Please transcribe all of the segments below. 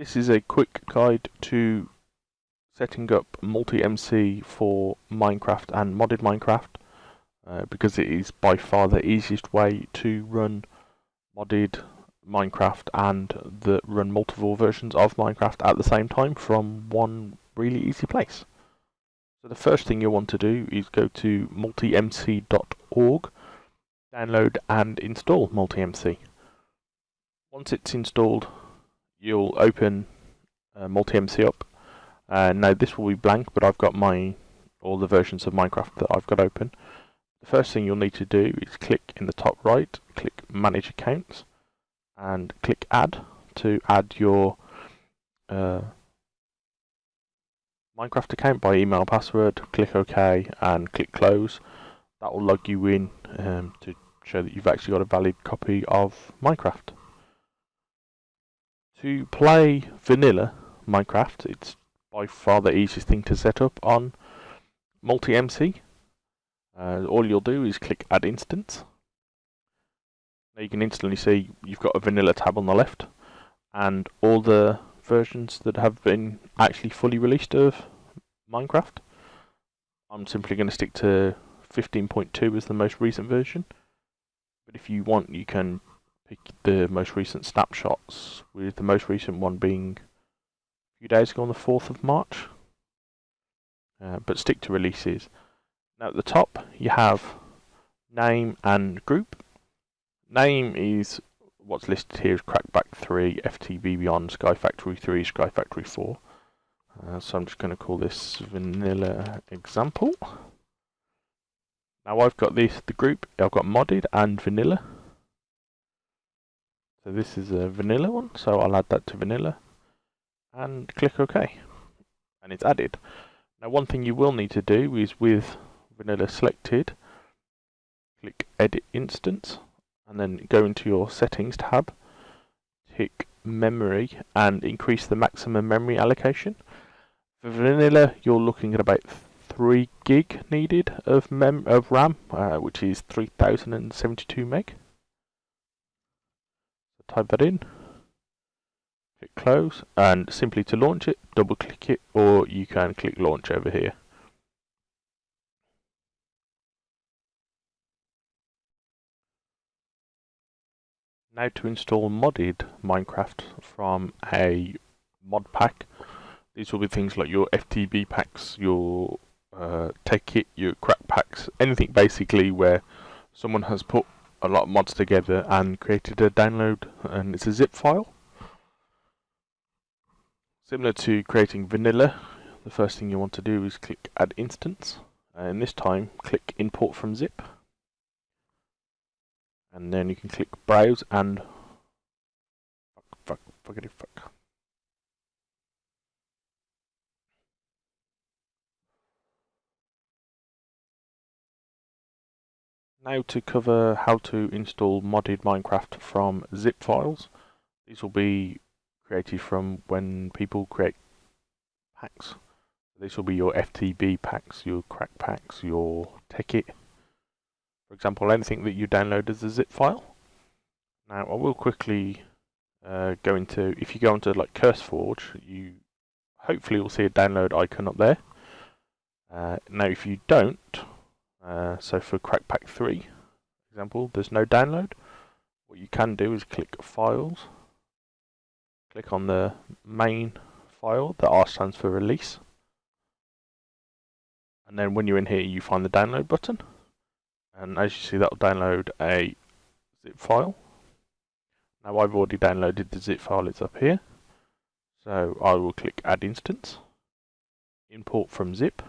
This is a quick guide to setting up multi-MC for Minecraft and modded Minecraft because it is by far the easiest way to run modded Minecraft and run multiple versions of Minecraft at the same time from one really easy place. So the first thing you'll want to do is go to multimc.org, download and install multimc. Once it's installed, you'll open multimc up. Now this will be blank, but I've got all the versions of Minecraft that I've got open. The first thing you'll need to do is click in the top right, click Manage Accounts, and click Add to add your Minecraft account by email password. Click OK and click Close. That will log you in to show that you've actually got a valid copy of Minecraft. To play vanilla Minecraft, it's by far the easiest thing to set up on multimc. All you'll do is click Add Instance. Now you can instantly see you've got a vanilla tab on the left, and all the versions that have been actually fully released of Minecraft. I'm simply going to stick to 15.2 as the most recent version, but if you want you can pick the most recent snapshots, with the most recent one being a few days ago on the 4th of March, but stick to releases. Now at the top you have name and group. Name is what's listed here as Crackback 3, FTB Beyond, Sky Factory 3, Sky Factory 4. So I'm just going to call this Vanilla Example. Now I've got the group, I've got modded and vanilla. So this is a vanilla one, so I'll add that to vanilla and click OK. And it's added. Now one thing you will need to do is, with vanilla selected, click Edit Instance and then go into your Settings tab, tick Memory and increase the maximum memory allocation. For vanilla you're looking at about 3 gig needed of RAM, which is 3072 meg. So type that in, click Close, and simply to launch it, double click it, or you can click Launch over here. Now to install modded Minecraft from a mod pack. These will be things like your FTB packs, your tech kit, your crack packs, anything basically where someone has put a lot of mods together and created a download, and it's a zip file. Similar to creating vanilla, the first thing you want to do is click Add Instance, and this time click Import from Zip. And then you can click Browse and fuck. Now to cover how to install modded Minecraft from zip files. These will be created from when people create packs. This will be your FTB packs, your crack packs, your Tekkit. For example, anything that you download as a zip file. Now I will quickly go into, if you go into like CurseForge, you hopefully will see a download icon up there. Now if you don't, so for Crackpack 3 example, there's no download. What you can do is click Files, click on the main file, the R stands for Release, and then when you're in here you find the download button, and as you see that will download a zip file. Now I've already downloaded the zip file, it's up here, so I will click Add Instance, Import from Zip,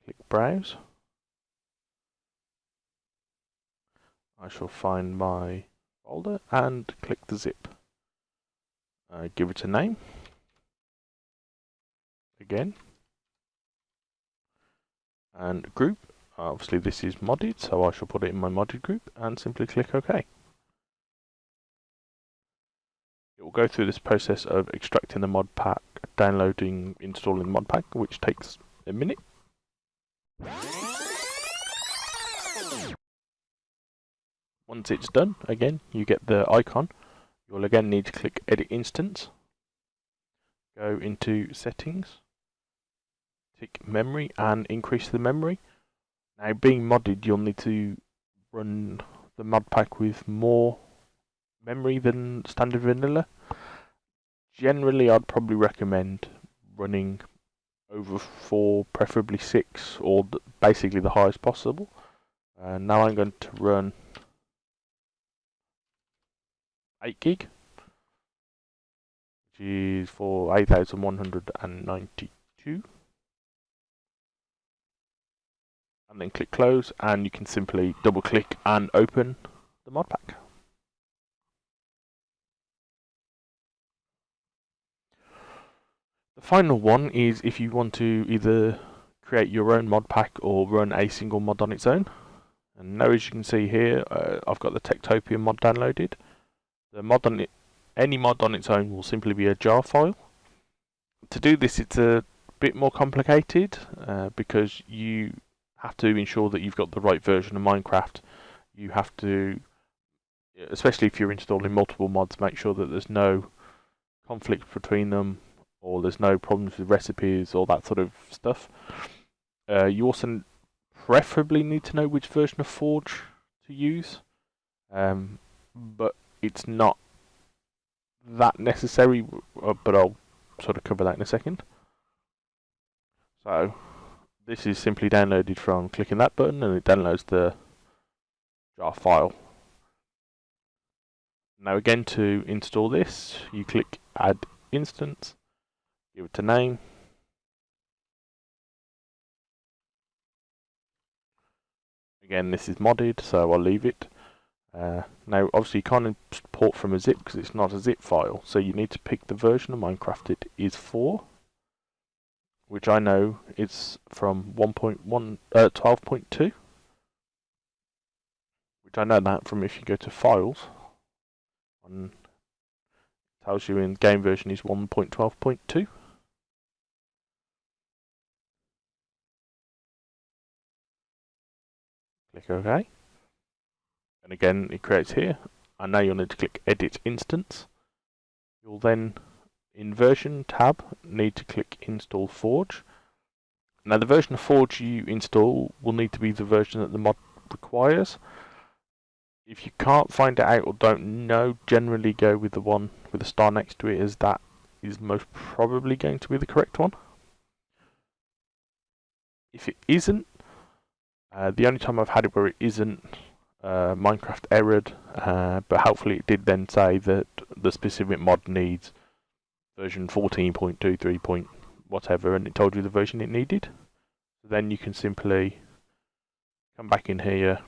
click Browse. I shall find my folder and click the zip. Give it a name. Again. And group. Obviously this is modded, so I shall put it in my modded group and simply click OK. It will go through this process of extracting the mod pack, downloading, installing the mod pack, which takes a minute. Once it's done, again, you get the icon. You'll again need to click Edit Instance, go into settings, tick memory and increase the memory. Now being modded, you'll need to run the mod pack with more memory than standard vanilla. Generally, I'd probably recommend running over 4, preferably 6, or basically the highest possible. Now I'm going to run 8 gig, which is for 8192. And then click close, and you can simply double click and open the mod pack. The final one is if you want to either create your own mod pack or run a single mod on its own. And now, as you can see here, I've got the Techtopia mod downloaded. The mod on it, any mod on its own will simply be a jar file. To do this, it's a bit more complicated because you have to ensure that you've got the right version of Minecraft. You have to, especially if you're installing multiple mods, make sure that there's no conflict between them, or there's no problems with recipes, or that sort of stuff. You also preferably need to know which version of Forge to use, but it's not that necessary, but I'll sort of cover that in a second. So this is simply downloaded from clicking that button, and it downloads the jar file. Now again, to install this, you click Add Instance, give it a name. Again, this is modded, so I'll leave it. Now, obviously, you can't import from a zip because it's not a zip file, so you need to pick the version of Minecraft it is for, which I know is from 12.2, which I know that from if you go to Files, it tells you in game version is 1.12.2. Click OK. And again, it creates here. And now you'll need to click Edit Instance. You'll then, in Version tab, need to click Install Forge. Now the version of Forge you install will need to be the version that the mod requires. If you can't find it out or don't know, generally go with the one with a star next to it, as that is most probably going to be the correct one. If it isn't, the only time I've had it where it isn't, Minecraft errored, but hopefully it did then say that the specific mod needs version 14.23 point whatever, and it told you the version it needed. So then you can simply come back in here,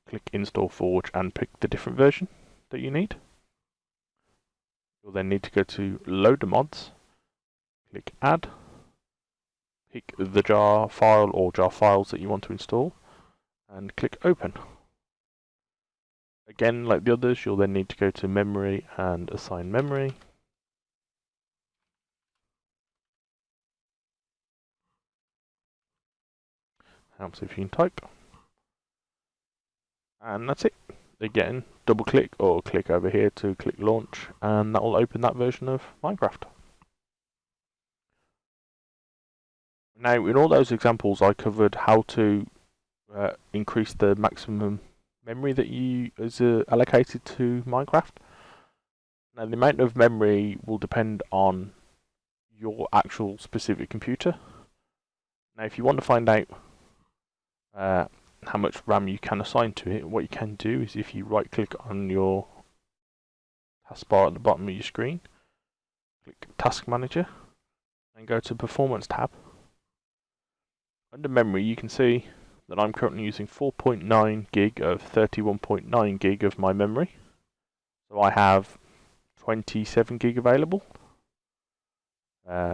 click Install Forge, and pick the different version that you need. You'll then need to go to Load the Mods, click Add, pick the jar file or jar files that you want to install, and click Open. Again, like the others, you'll then need to go to Memory and assign memory. Helps if you can type. And that's it. Again, double click or click over here to click Launch, and that will open that version of Minecraft. Now, in all those examples, I covered how to increase the maximum memory that is allocated to Minecraft. Now, the amount of memory will depend on your actual specific computer. Now, if you want to find out how much RAM you can assign to it, what you can do is if you right click on your taskbar at the bottom of your screen, click Task Manager, and go to Performance tab. Under Memory, you can see that I'm currently using 4.9 gig of 31.9 gig of my memory. So I have 27 gig available.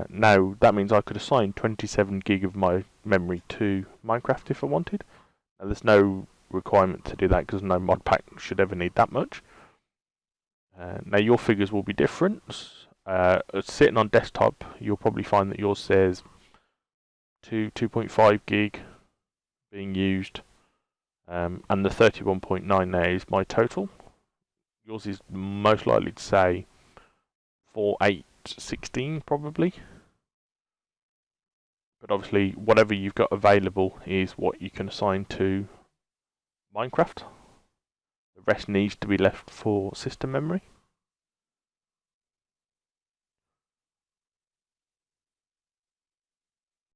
Now, that means I could assign 27 gig of my memory to Minecraft if I wanted. Now, there's no requirement to do that because no mod pack should ever need that much. Now, your figures will be different. Sitting on desktop, you'll probably find that yours says 2.5 gig being used, and the 31.9 there is my total. Yours is most likely to say 4.8 16 probably. But obviously, whatever you've got available is what you can assign to Minecraft. The rest needs to be left for system memory.